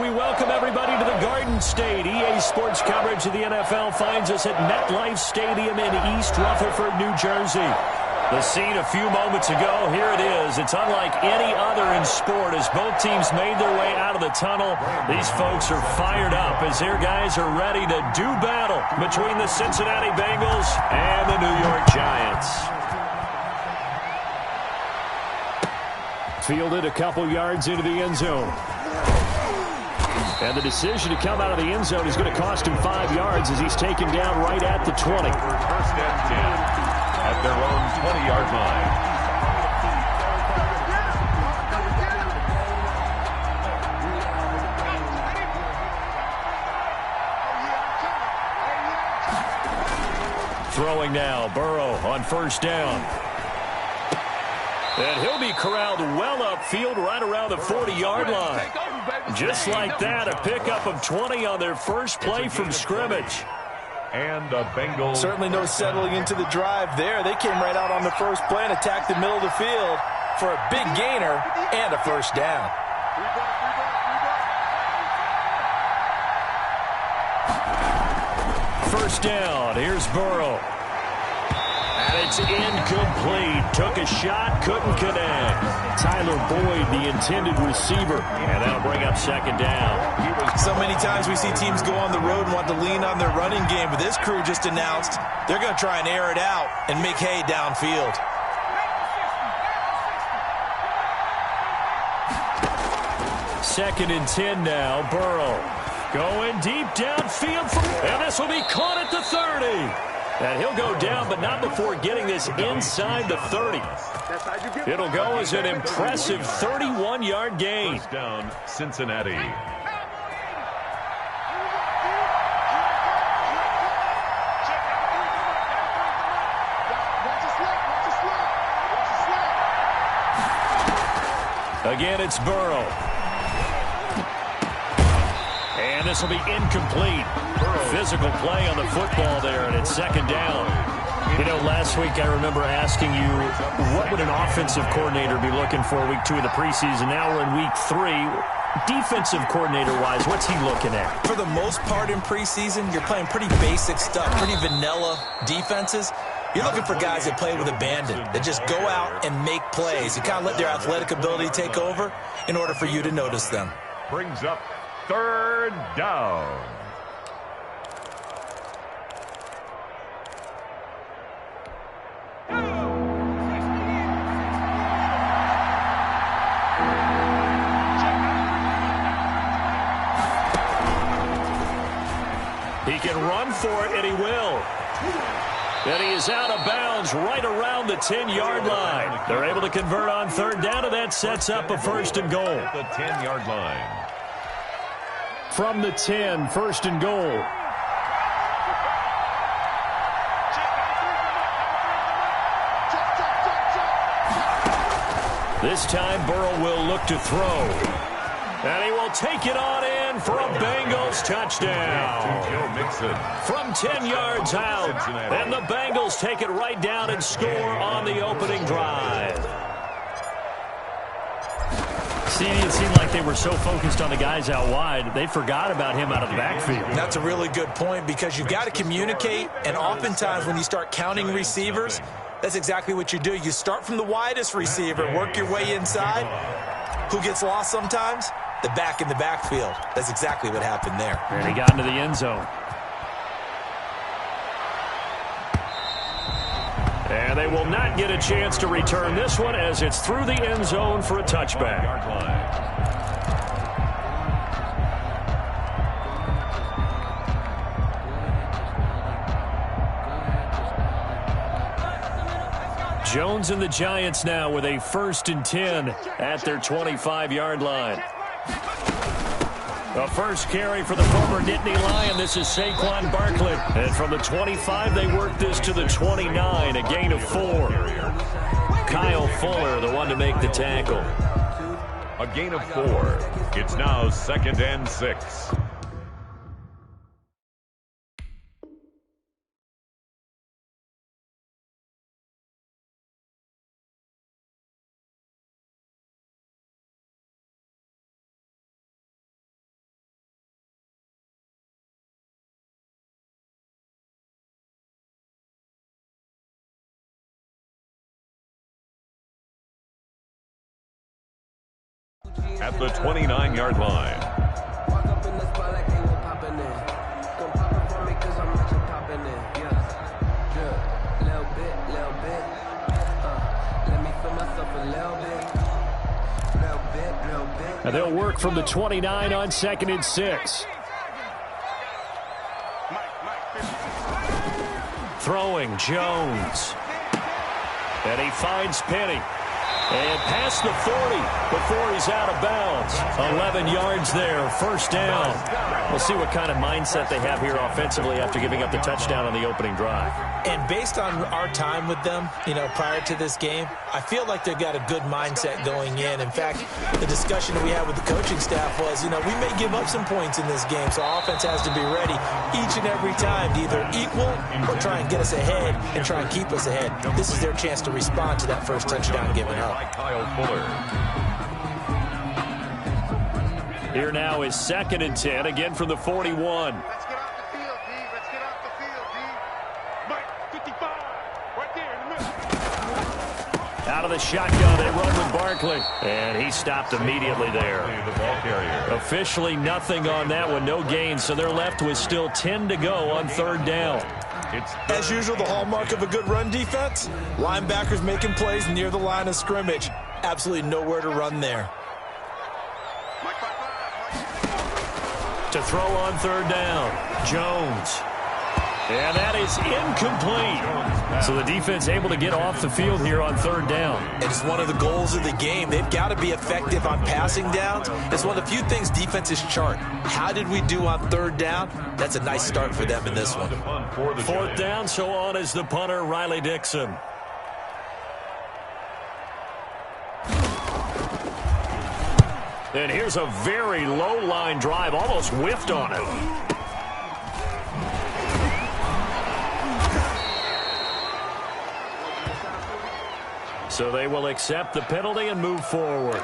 We welcome everybody to the Garden State. EA Sports coverage of the NFL finds us at MetLife Stadium in East Rutherford, New Jersey. The scene a few moments ago, here it is. It's unlike any other in sport as both teams made their way out of the tunnel. These folks are fired up as their guys are ready to do battle between the Cincinnati Bengals and the New York Giants. Fielded a couple yards into the end zone. And the decision to come out of the end zone is going to cost him 5 yards as he's taken down right at the 20. First and 10 at their own 20-yard line. Throwing now, Burrow on first down. And he'll be corralled well upfield right around the 40-yard line. Just like that, a pickup of 20 on their first play from scrimmage. And the Bengals. Certainly no settling into the drive there. They came right out on the first play and attacked the middle of the field for a big gainer and a first down. First down, here's Burrow. And it's incomplete. Took a shot, couldn't connect. Tyler Boyd, the intended receiver. And that'll bring up second down. So many times we see teams go on the road and want to lean on their running game, but this crew just announced they're going to try and air it out and make hay downfield. Second and 10 now, Burrow. Going deep downfield, and this will be caught at the 30. And he'll go down, but not before getting this inside the 30. It'll go as an impressive 31-yard gain. First down, Cincinnati. Again, it's Burrow. And this will be incomplete. Physical play on the football there, and it's second down. You know, last week I remember asking you, what would an offensive coordinator be looking for week 2 of the preseason? Now we're in week 3. Defensive coordinator-wise, what's he looking at? For the most part in preseason, you're playing pretty basic stuff, pretty vanilla defenses. You're looking for guys that play with abandon, that just go out and make plays. You kind of let their athletic ability take over in order for you to notice them. Brings up third down. He can run for it, and he will. And he is out of bounds right around the 10-yard line. They're able to convert on third down, and that sets up a first and goal. The 10-yard line. From the 10, first and goal. This time, Burrow will look to throw. And he will take it on in for a Bengals touchdown. From 10 yards out. And the Bengals take it right down and score on the opening drive. See, it seemed like they were so focused on the guys out wide, they forgot about him out of the backfield. That's a really good point because you've got to communicate, and oftentimes when you start counting receivers, that's exactly what you do. You start from the widest receiver, work your way inside. Who gets lost sometimes? The back in the backfield. That's exactly what happened there. And he got into the end zone. And they will not get a chance to return this one as it's through the end zone for a touchback. Jones and the Giants now with a first and 10 at their 25-yard line. The first carry for the former Nittany Lion. This is Saquon Barkley. And from the 25, they work this to the 29, a gain of 4. Kyle Fuller, the one to make the tackle. A gain of 4. It's now 2nd and 6. at the 29-yard line. Walk up in the spot like they were popping in. Come pop it for me cause I'm not just popping in. Yeah. Little bit. Let me feel myself a little bit. Little bit. And they'll work from the 29 on 2nd and 6. Throwing Jones. And he finds Penny. And past the 40 before he's out of bounds. 11 yards there, first down. We'll see what kind of mindset they have here offensively after giving up the touchdown on the opening drive. And based on our time with them, prior to this game, I feel like they've got a good mindset going in. In fact, the discussion that we had with the coaching staff was, we may give up some points in this game, so our offense has to be ready each and every time to either equal or try and get us ahead and try and keep us ahead. This is their chance to respond to that first touchdown given up. Kyle Fuller. Here now is 2nd and 10, again from the 41. Let's get off the field, D. Let's get off the field, D. Mike, 55, right there in the middle. Out of the shotgun, they run with Barkley. And he stopped immediately there. The ball carrier. Officially nothing on that one, no gain. So they're left with still 10 to go on 3rd down. As usual, the hallmark of a good run defense, linebackers making plays near the line of scrimmage. Absolutely nowhere to run there. To throw on 3rd down, Jones. And that is incomplete. So the defense able to get off the field here on 3rd down. It's one of the goals of the game. They've got to be effective on passing downs. It's one of the few things defenses chart. How did we do on 3rd down? That's a nice start for them in this one. 4th down, so on is the punter, Riley Dixon. And here's a very low line drive, almost whiffed on it. So they will accept the penalty and move forward.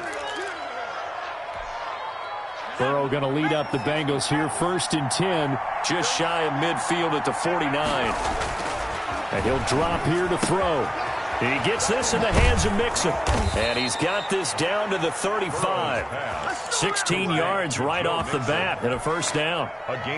Burrow going to lead up the Bengals here, 1st and 10, just shy of midfield at the 49. And he'll drop here to throw. And he gets this in the hands of Mixon. And he's got this down to the 35. 16 yards right off the bat and a 1st down.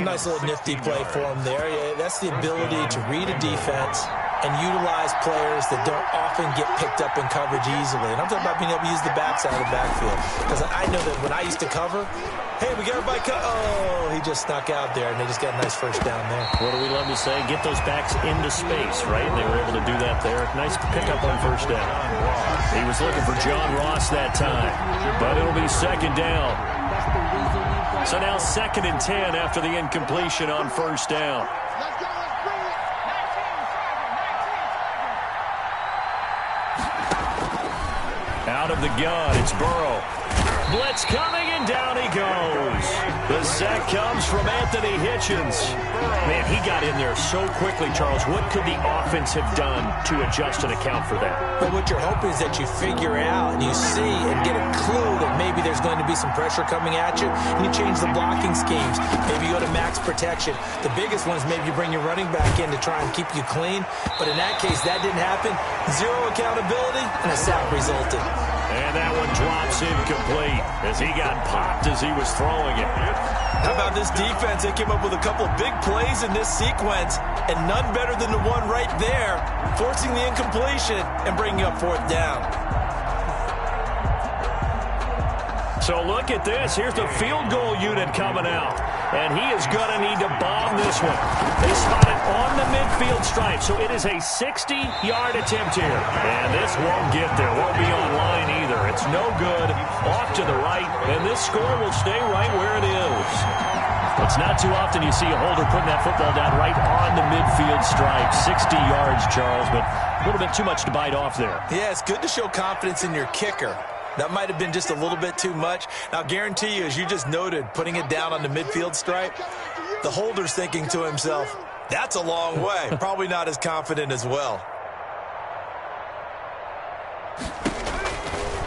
Nice little nifty play for him there. Yeah, that's the ability to read a defense and utilize players that don't often get picked up in coverage easily. And I'm talking about being able to use the backside of the backfield. Because I know that when I used to cover, hey, we got everybody oh, he just snuck out there, and they just got a nice 1st down there. What do we love to say? Get those backs into space, right? They were able to do that there. Nice pickup on 1st down. He was looking for John Ross that time, but it'll be 2nd down. So now 2nd and 10 after the incompletion on 1st down. Out of the gun, it's Burrow. Blitz coming, and down he goes. The sack comes from Anthony Hitchens. Man, he got in there so quickly, Charles. What could the offense have done to adjust and account for that? But what you're hoping is that you figure out and you see and get a clue that maybe there's going to be some pressure coming at you, and you change the blocking schemes. Maybe you go to max protection. The biggest one is maybe you bring your running back in to try and keep you clean. But in that case, that didn't happen. Zero accountability, and a sack resulted. And that one drops incomplete as he got popped as he was throwing it. How about this defense? They came up with a couple of big plays in this sequence, and none better than the one right there, forcing the incompletion and bringing up 4th down. So look at this. Here's the field goal unit coming out. And he is going to need to bomb this one. They spot it on the midfield stripe, so it is a 60-yard attempt here. And this won't get there. Won't be on line either. It's no good. Off to the right, and this score will stay right where it is. It's not too often you see a holder putting that football down right on the midfield stripe. 60 yards, Charles, but a little bit too much to bite off there. Yeah, it's good to show confidence in your kicker. That might have been just a little bit too much. Now, guarantee you, as you just noted, putting it down on the midfield stripe, the holder's thinking to himself, that's a long way. Probably not as confident as well.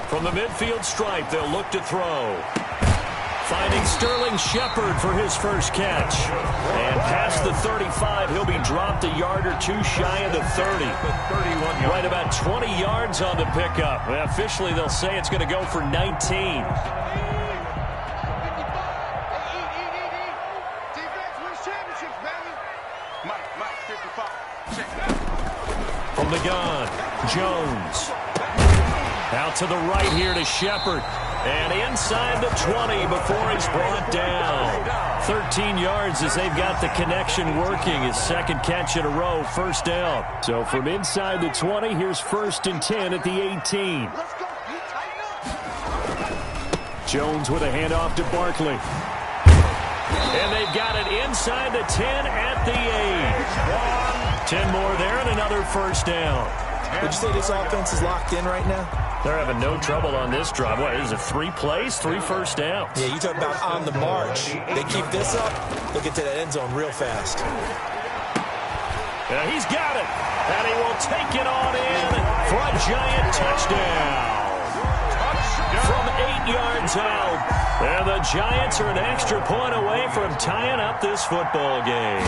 From the midfield stripe, they'll look to throw. Finding Sterling Shepard for his first catch. And past the 35, he'll be dropped a yard or two shy of the 30. Right about 20 yards on the pickup. Officially, they'll say it's going to go for 19. From the gun, Jones. Out to the right here to Shepard. And inside the 20 before he's brought down. 13 yards as they've got the connection working. His second catch in a row, first down. So from inside the 20, here's 1st and 10 at the 18. Jones with a handoff to Barkley. And they've got it inside the 10 at the 8. 10 more there and another first down. Would you say this offense is locked in right now? They're having no trouble on this drive. What is it, 3 plays, 3 first downs? Yeah, you talk about on the march. They keep this up, they'll get to that end zone real fast. And he's got it. And he will take it on in for a giant touchdown. From 8 yards out. And the Giants are an extra point away from tying up this football game.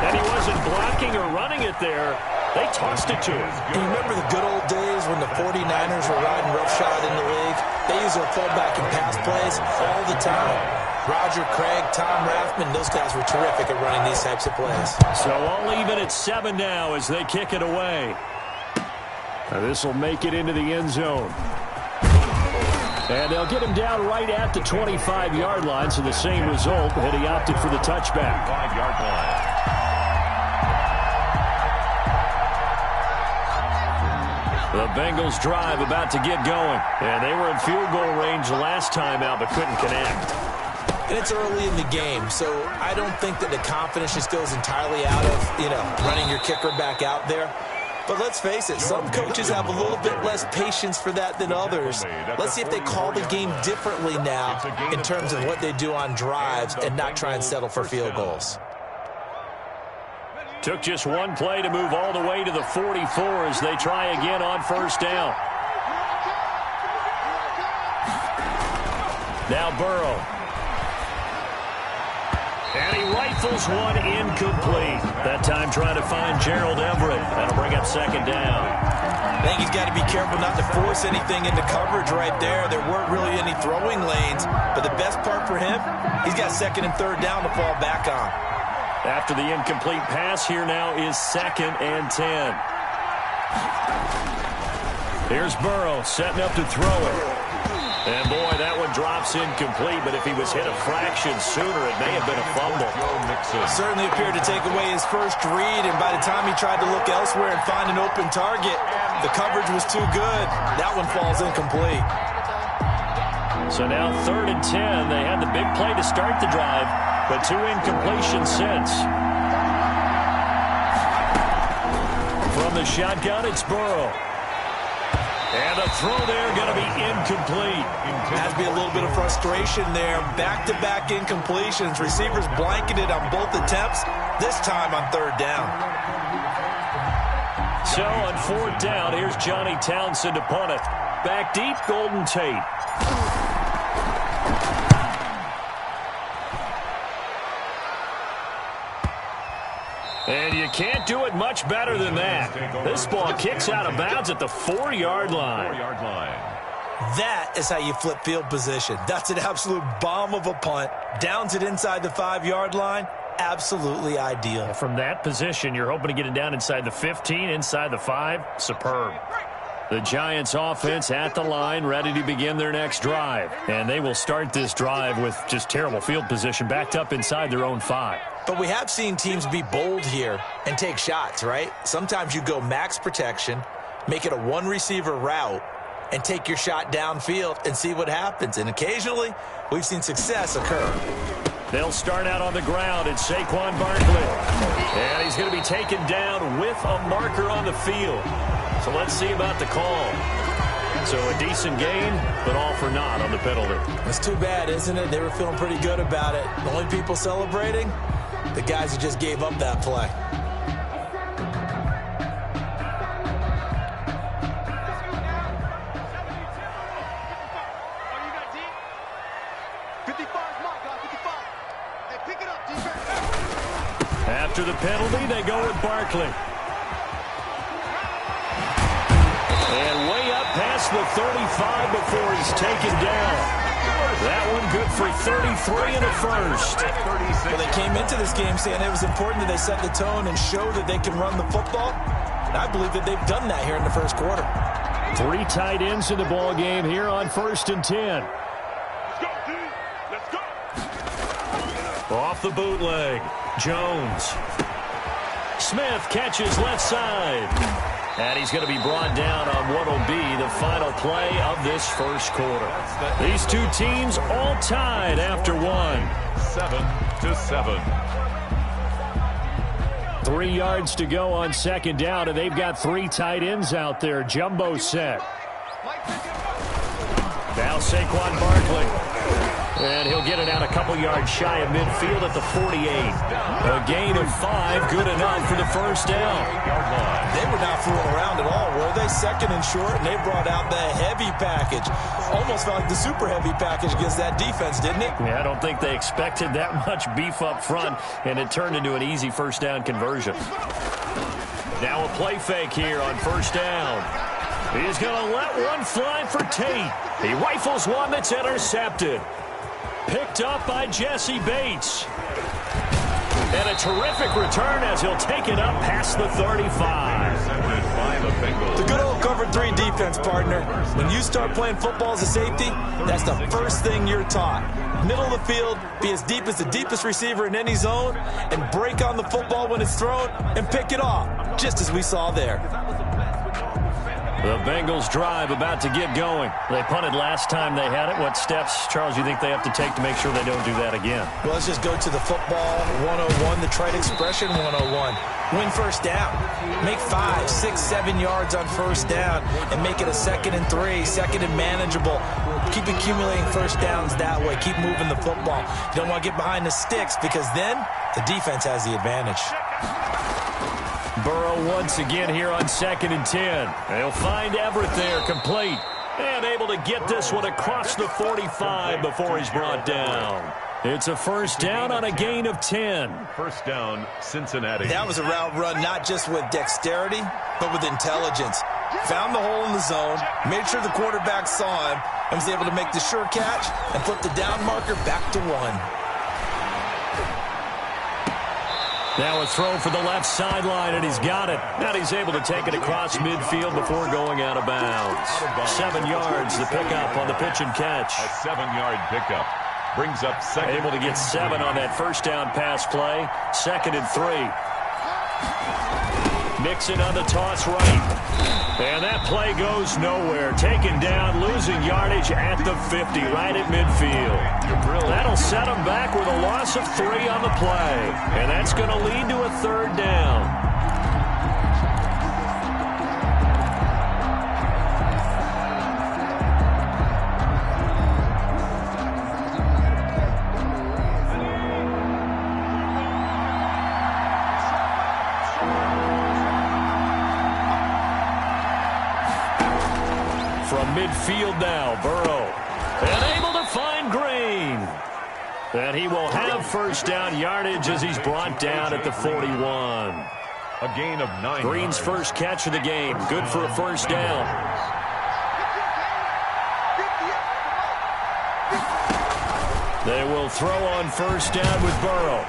And he wasn't blocking or running it there. They tossed it to him. You remember the good old days when the 49ers were riding roughshod in the league? They used their fullback in pass plays all the time. Roger Craig, Tom Rathman, those guys were terrific at running these types of plays. So all even at 7 now as they kick it away. Now this will make it into the end zone. And they'll get him down right at the 25-yard line, so the same result, and he opted for the touchback. 5-yard line. The Bengals drive about to get going. And they were in field goal range last time out, but couldn't connect. And it's early in the game, so I don't think that the confidence just goes entirely out of, running your kicker back out there. But let's face it, some coaches have a little bit less patience for that than others. Let's see if they call the game differently now in terms of what they do on drives and not try and settle for field goals. Took just one play to move all the way to the 44 as they try again on first down. Now Burrow. And he rifles one incomplete. That time trying to find Gerald Everett. That'll bring up second down. I think he's got to be careful not to force anything into coverage right there. There weren't really any throwing lanes. But the best part for him, he's got second and third down to fall back on. After the incomplete pass, here now is 2nd and 10. Here's Burrow setting up to throw it. And, boy, that one drops incomplete, but if he was hit a fraction sooner, it may have been a fumble. Certainly appeared to take away his first read, and by the time he tried to look elsewhere and find an open target, the coverage was too good. That one falls incomplete. So now 3rd and 10. They had the big play to start the drive, but 2 incompletions since. From the shotgun, it's Burrow. And the throw there going to be incomplete. Has to be a little bit of frustration there. Back-to-back incompletions. Receivers blanketed on both attempts, this time on 3rd down. So on 4th down, here's Johnny Townsend to punt it. Back deep, Golden Tate. And you can't do it much better than that. This ball kicks out of bounds at the 4-yard line. That is how you flip field position. That's an absolute bomb of a punt. Downs it inside the 5-yard line. Absolutely ideal. From that position, you're hoping to get it down inside the 15, inside the 5. Superb. The Giants offense at the line, ready to begin their next drive. And they will start this drive with just terrible field position, backed up inside their own 5. But we have seen teams be bold here and take shots, right? Sometimes you go max protection, make it a one-receiver route, and take your shot downfield and see what happens. And occasionally, we've seen success occur. They'll start out on the ground. It's Saquon Barkley. And he's going to be taken down with a marker on the field. So let's see about the call. So a decent gain, but all for naught on the penalty. It's too bad, isn't it? They were feeling pretty good about it. The only people celebrating, the guys who just gave up that play. After the penalty, they go with Barkley. And way up past the 35 before he's taken down. That one good for 33 in the first. Well, they came into this game saying it was important that they set the tone and show that they can run the football. And I believe that they've done that here in the first quarter. 3 tight ends in the ball game here on 1st and 10. Let's go, D. Let's go. Off the bootleg. Jones. Smith catches left side. And he's going to be brought down on what will be the final play of this first quarter. These two teams all tied after one. 7-7. 3 yards to go on 2nd down, and they've got 3 tight ends out there. Jumbo set. Now Saquon Barkley. And he'll get it out a couple yards shy of midfield at the 48. A gain of 5, good enough for the first down. They were not fooling around at all, were they? 2nd and short, and they brought out the heavy package. Almost felt like the super heavy package against that defense, didn't it? Yeah, I don't think they expected that much beef up front, and it turned into an easy first down conversion. Now a play fake here on 1st down. He's going to let one fly for Tate. He rifles one that's intercepted. Picked up by Jesse Bates. And a terrific return as he'll take it up past the 35. The good old cover 3 defense, partner. When you start playing football as a safety, that's the first thing you're taught. Middle of the field, be as deep as the deepest receiver in any zone, and break on the football when it's thrown and pick it off, just as we saw there. The Bengals drive about to get going. They punted last time they had it. What steps, Charles, you think they have to take to make sure they don't do that again? Well, let's just go to the football 101, the trite expression 101. Win first down. Make 5, 6, 7 yards on first down and make it a 2nd and 3, 2nd and manageable. Keep accumulating first downs that way. Keep moving the football. You don't want to get behind the sticks because then the defense has the advantage. Burrow once again here on 2nd and 10. They'll find Everett there, complete. And able to get this one across the 45 before he's brought down. It's a first down on a gain of 10. First down, Cincinnati. That was a route run not just with dexterity, but with intelligence. Found the hole in the zone, made sure the quarterback saw him, and was able to make the sure catch and flip the down marker back to 1. Now a throw for the left sideline, and he's got it. Now he's able to take it across midfield before going out of bounds. 7 yards, the pickup on the pitch and catch. A 7-yard pickup. Brings up 2nd. Able to get 7 on that first down pass play. 2nd and 3. Nixon on the toss right. And that play goes nowhere. Taken down, losing yardage at the 50, right at midfield. That'll set him back with a loss of 3 on the play. And that's going to lead to a 3rd down. Midfield now, Burrow. And able to find Green. And he will have first down yardage as he's brought down at the 41. A gain of 9. Green's first catch of the game. Good for a first down. They will throw on first down with Burrow.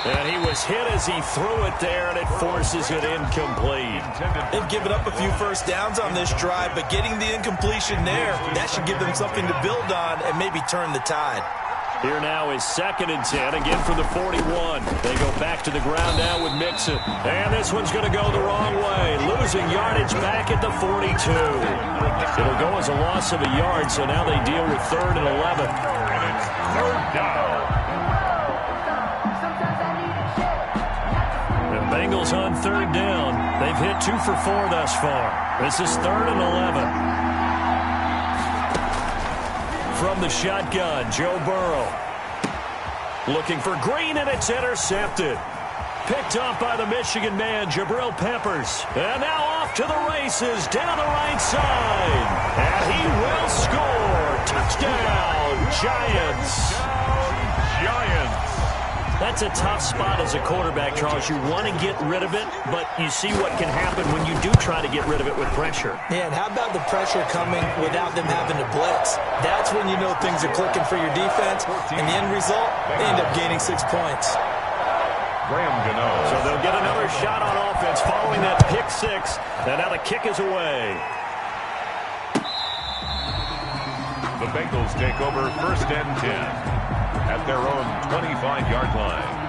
And he was hit as he threw it there, and it forces it incomplete. They've given up a few first downs on this drive, but getting the incompletion there, that should give them something to build on and maybe turn the tide. Here now is 2nd and 10, again from the 41. They go back to the ground now with Mixon. And this one's going to go the wrong way, losing yardage back at the 42. It'll go as a loss of a yard, so now they deal with 3rd and 11. And it's 3rd down. Bengals on 3rd down. They've hit 2 for 4 thus far. This is 3rd and 11. From the shotgun, Joe Burrow. Looking for Green, and it's intercepted. Picked up by the Michigan man, Jabril Peppers. And now off to the races, down the right side. And he will score. Touchdown, Giants. Giants. That's a tough spot as a quarterback, Charles. You want to get rid of it, but you see what can happen when you do try to get rid of it with pressure. Yeah, and how about the pressure coming without them having to blitz? That's That's when you know things are clicking for your defense. And the end result, they end up gaining 6 points. So they'll get another shot on offense following that pick six. And now the kick is away. The Bengals take over 1st and 10 at their own 25-yard line.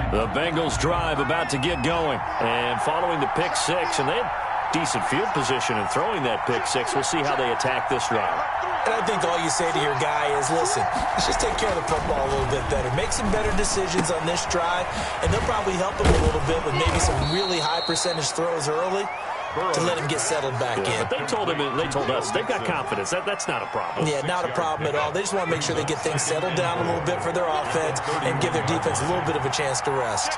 The Bengals drive about to get going. And following the pick six, and they had decent field position in throwing that pick six. We'll see how they attack this drive. And I think all you say to your guy is, listen, let's just take care of the football a little bit better. Make some better decisions on this drive, and they'll probably help him a little bit with maybe some really high percentage throws early to let him get settled back in. But they told us they've got confidence. That's not a problem. Yeah, not a problem at all. They just want to make sure they get things settled down a little bit for their offense and give their defense a little bit of a chance to rest.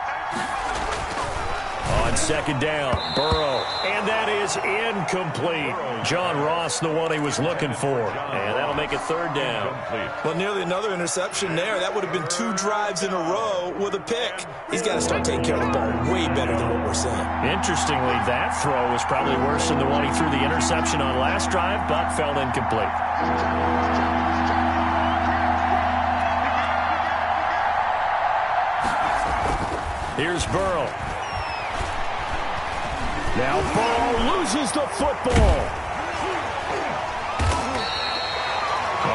On 2nd down, Burrow, and that is incomplete. John Ross, the one he was looking for, and that'll make it 3rd down. Well, nearly another interception there. That would have been 2 drives in a row with a pick. He's got to start taking care of the ball way better than what we're saying. Interestingly, that throw was probably worse than the one he threw the interception on last drive, but fell incomplete. Here's Burrow. Now Burrow loses the football.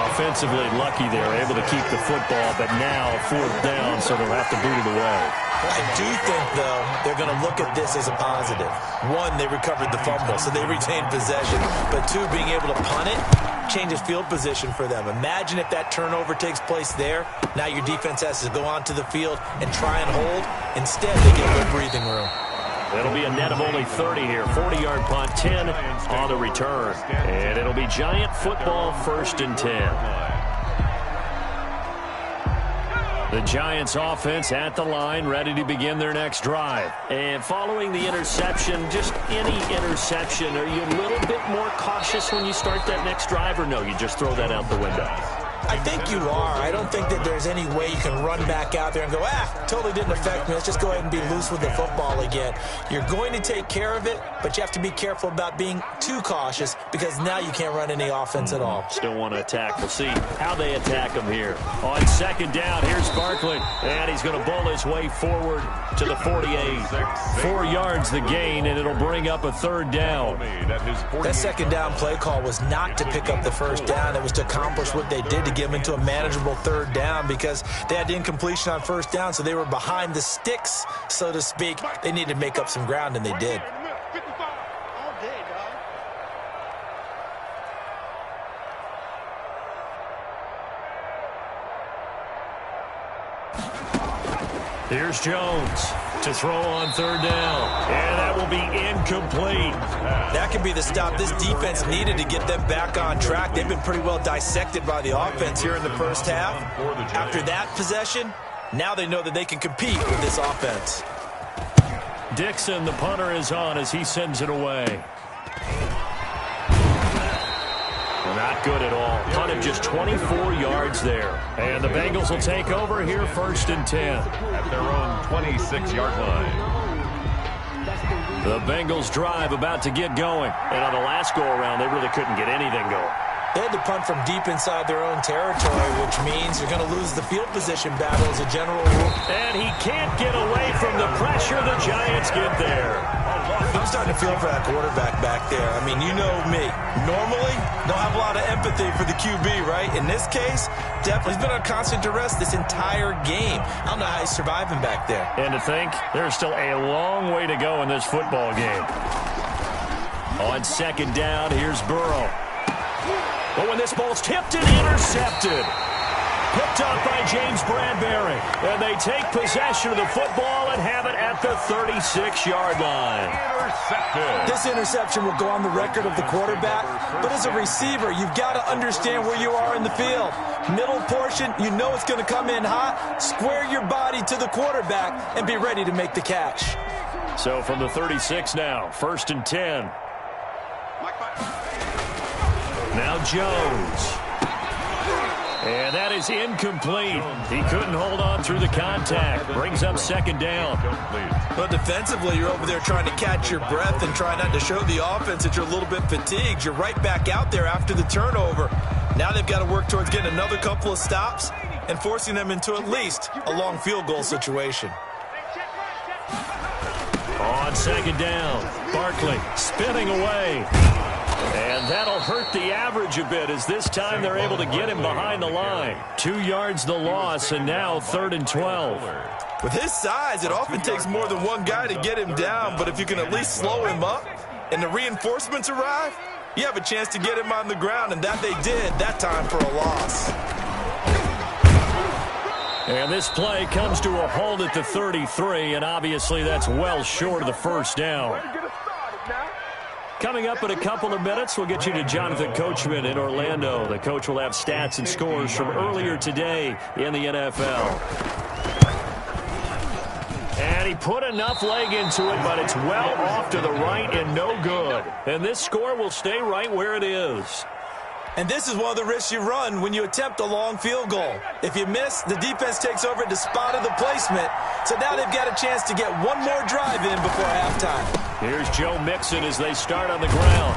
Offensively lucky they're able to keep the football, but now 4th down, so they'll have to boot it away. I do think, though, they're going to look at this as a positive. 1, they recovered the fumble, so they retained possession. But 2, being able to punt it changes field position for them. Imagine if that turnover takes place there. Now your defense has to go onto the field and try and hold. Instead, they get a little breathing room. It'll be a net of only 30 here. 40-yard punt, 10 on the return. And it'll be Giant football, 1st and 10. The Giants offense at the line, ready to begin their next drive. And following the interception, just any interception, are you a little bit more cautious when you start that next drive, or no, you just throw that out the window? I think you are. I don't think that there's any way you can run back out there and go, totally didn't affect me. Let's just go ahead and be loose with the football again. You're going to take care of it, but you have to be careful about being too cautious because now you can't run any offense at all. Still want to attack. We'll see how they attack him here. On 2nd down, here's Barkley, and he's going to bowl his way forward to the 48. 4 yards the gain, and it'll bring up a 3rd down. That 2nd down play call was not to pick up the 1st down. It was to accomplish what they did to get them into a manageable 3rd down because they had incompletion on 1st down, so they were behind the sticks, so to speak. They needed to make up some ground, and they did. Here's Jones to throw on 3rd down, and that will be incomplete. That could be the stop this defense needed to get them back on track. They've been pretty well dissected by the offense here in the 1st half. After that possession, now they know that they can compete with this offense. Dixon, the punter, is on as he sends it away. Not good at all. Punted just 24 yards there. And the Bengals will take over here 1st and 10. At their own 26-yard line. The Bengals drive about to get going. And on the last go-around, they really couldn't get anything going. They had to punt from deep inside their own territory, which means you're going to lose the field position battle as a general rule. And he can't get away from the pressure. The Giants get there. I'm starting to feel for that quarterback back there. I mean, you know me. Normally, don't have a lot of empathy for the QB, right? In this case, definitely. He's been on constant duress this entire game. I don't know how he's surviving back there. And to think, there's still a long way to go in this football game. On 2nd down, here's Burrow. But when this ball's tipped and intercepted. Picked up by James Bradbury. And they take possession of the football and have it at the 36-yard line. Intercepted. This interception will go on the record of the quarterback. But as a receiver, you've got to understand where you are in the field. Middle portion, you know it's going to come in hot. Square your body to the quarterback and be ready to make the catch. So from the 36 now, 1st and 10. Now Jones. And that is incomplete. He couldn't hold on through the contact. Brings up second down. But defensively, you're over there trying to catch your breath and try not to show the offense that you're a little bit fatigued. You're right back out there after the turnover. Now they've got to work towards getting another couple of stops and forcing them into at least a long field goal situation. On second down, Barkley spinning away. And that'll hurt the average a bit as this time they're able to get him behind the line. 2 yards the loss, and now 3rd and 12. With his size, it often takes more than one guy to get him down, but if you can at least slow him up and the reinforcements arrive, you have a chance to get him on the ground, and that they did that time for a loss. And this play comes to a halt at the 33, and obviously that's well short of the first down. Coming up in a couple of minutes, we'll get you to Jonathan Coachman in Orlando. The coach will have stats and scores from earlier today in the NFL. And he put enough leg into it, but it's well off to the right and no good. And this score will stay right where it is. And this is one of the risks you run when you attempt a long field goal. If you miss, the defense takes over at the spot of the placement. So now they've got a chance to get one more drive in before halftime. Here's Joe Mixon as they start on the ground.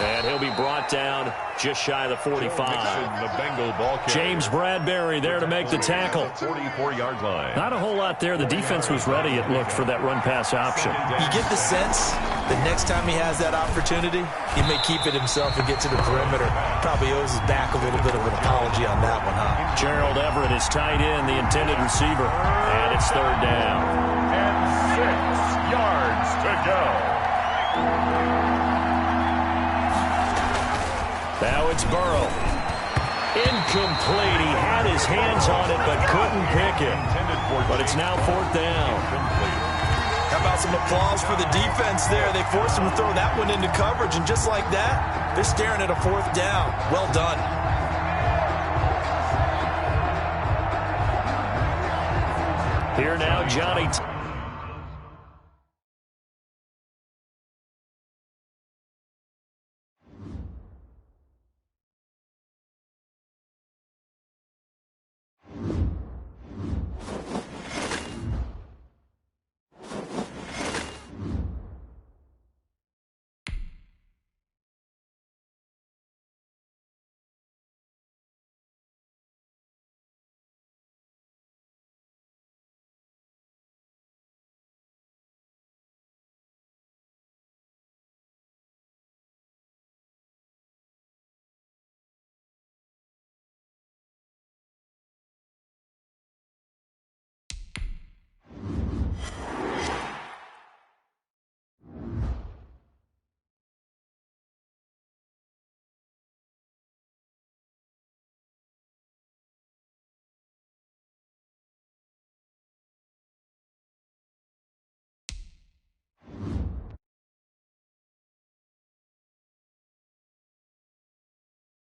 And he'll be brought down just shy of the 45. The Bengal ball carrier. James Bradbury there to make the tackle. 44-yard line. Not a whole lot there. The defense was ready, it looked, for that run-pass option. You get the sense that next time he has that opportunity, he may keep it himself and get to the perimeter. Probably owes his back a little bit of an apology on that one, huh? Gerald Everett is tight end, the intended receiver. And it's 3rd down. And 6 yards to go. Now it's Burrow. Incomplete. He had his hands on it but couldn't pick it. But it's now 4th down. How about some applause for the defense there? They forced him to throw that one into coverage, and just like that, they're staring at a 4th down. Well done. Here now, Johnny